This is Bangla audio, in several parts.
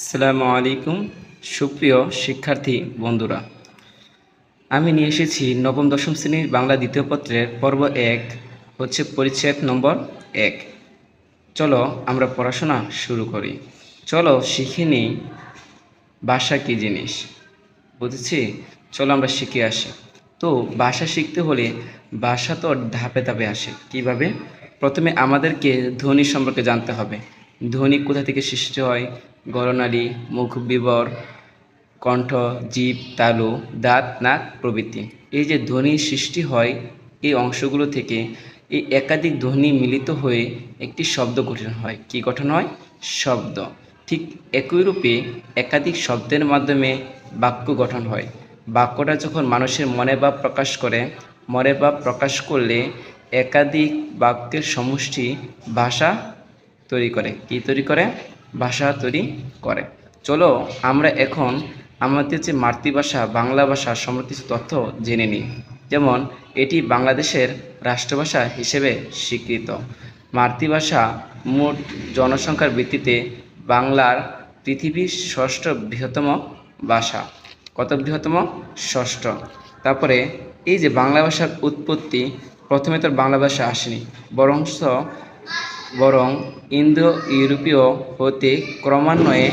আসসালামু আলাইকুম সুপ্রিয় শিক্ষার্থী বন্ধুরা, আমি নিয়ে এসেছি নবম দশম শ্রেণীর বাংলা দ্বিতীয় পত্রের পর্ব 1 হচ্ছে পরিচ্ছেদ নম্বর 1। চলো আমরা পড়াশোনা শুরু করি। চলো শিখে নিই ভাষা কী জিনিস। বুঝেছি, চলো আমরা শিখে আসি। তো ভাষা শিখতে হলে ভাষা তো ধাপে ধাপে আসে। কিভাবে? প্রথমে আমাদেরকে ধ্বনি সম্পর্কে জানতে হবে। ধ্বনি কোথা থেকে সৃষ্টি হয়? গলনালী, মুখ বিবর, কণ্ঠ, জিভ, তালু, দাঁত, নাক প্রভৃতি। এই যে ধ্বনি সৃষ্টি হয়, এই অংশগুলো থেকে এই একাধিক ধ্বনি মিলিত হয়ে একটি শব্দ গঠন হয়। কি গঠন হয়? শব্দ। ঠিক একই রূপে একাধিক শব্দের মাধ্যমে বাক্য গঠন হয়। বাক্যটা যখন মানুষের মনে ভাব প্রকাশ করে, মনে ভাব প্রকাশ করলে একাধিক বাক্যের সমষ্টি ভাষা তৈরি করে। কি তৈরি করে? ভাষা তৈরি করে। চলো আমরা এখন আমাদের যে মাতৃভাষা বাংলা ভাষা সম্পর্কে কিছু তথ্য জেনে নিই। যেমন এটি বাংলাদেশের রাষ্ট্রভাষা হিসেবে স্বীকৃত। মাতৃভাষা মোট জনসংখ্যার ভিত্তিতে বাংলার পৃথিবীর ষষ্ঠ বৃহত্তম ভাষা। কত বৃহত্তম? ষষ্ঠ। তারপরে এই যে বাংলা ভাষার উৎপত্তি, প্রথমে তো বাংলা ভাষা আসেনি, বরং ইন্দো ইউরোপীয় হতে ক্রমান্বয়ে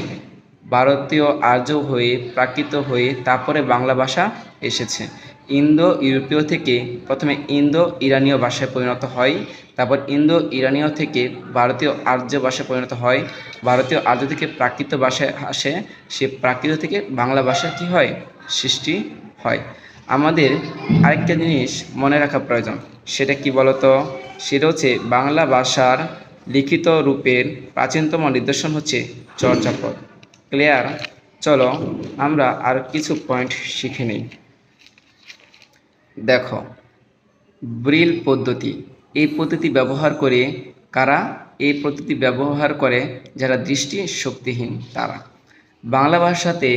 ভারতীয় আর্য হয়ে প্রাকৃত হয়ে তারপরে বাংলা ভাষা এসেছে। ইন্দো ইউরোপীয় থেকে প্রথমে ইন্দো ইরানীয় ভাষায় পরিণত হয়, তারপর ইন্দো ইরানীয় থেকে ভারতীয় আর্য ভাষায় পরিণত হয়, ভারতীয় আর্য থেকে প্রাকৃত ভাষায় আসে, সে প্রাকৃত থেকে বাংলা ভাষা কী হয়? সৃষ্টি হয়। আমাদের আরেকটা জিনিস মনে রাখা প্রয়োজন, সেটা কি বলতো? সেটা হচ্ছে বাংলা ভাষার লিখিত রূপের প্রাচীনতম নিদর্শন হচ্ছে চর্যাপদ। ক্লিয়ার? চলো আমরা আর কিছু পয়েন্ট শিখে নিই। দেখো, ব্রেল পদ্ধতি। এই পদ্ধতি ব্যবহার করে কারা? এই পদ্ধতি ব্যবহার করে যারা দৃষ্টি শক্তিহীন তারা। বাংলা ভাষাতে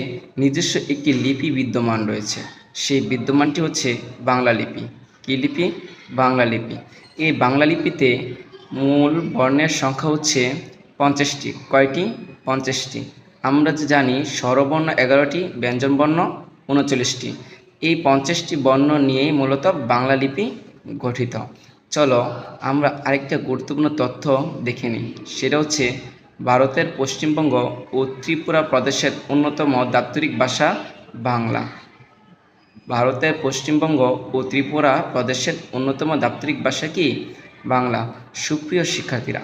নিজস্ব একটি লিপি বিদ্যমান রয়েছে। সেই বিদ্যমানটি হচ্ছে বাংলা লিপি। কী লিপি? বাংলা লিপি। এই বাংলা লিপিতে মূল বর্ণের সংখ্যা হচ্ছে 50টি। কয়টি? 50টি। আমরা যে জানি স্বরবর্ণ 11টি, ব্যঞ্জনবর্ণ 39টি। এই 50টি বর্ণ নিয়েই মূলত বাংলা লিপি গঠিত। চলো আমরা আরেকটা গুরুত্বপূর্ণ তথ্য দেখে নিই। সেটা হচ্ছে ভারতের পশ্চিমবঙ্গ ও ত্রিপুরা প্রদেশের অন্যতম দাপ্তরিক ভাষা বাংলা। ভারতের পশ্চিমবঙ্গ ও ত্রিপুরা প্রদেশের অন্যতম দাপ্তরিক ভাষা কি? বাংলা। সুপ্রিয় শিক্ষার্থীরা,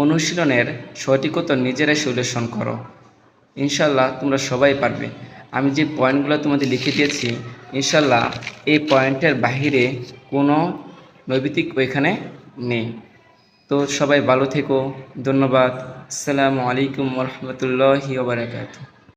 অনুশীলনের সঠিকতা নিজেরাই বিশ্লেষণ করো। ইনশাল্লাহ তোমরা সবাই পারবে। আমি যে পয়েন্টগুলো তোমাদের লিখে দিয়েছি, ইনশাল্লাহ এই পয়েন্টের বাহিরে কোনো নৈবিত্তিক ওইখানে নেই। তো সবাই ভালো থেকো। ধন্যবাদ। আসসালামু আলাইকুম ওয়া রাহমাতুল্লাহি ওয়া বারাকাতুহু।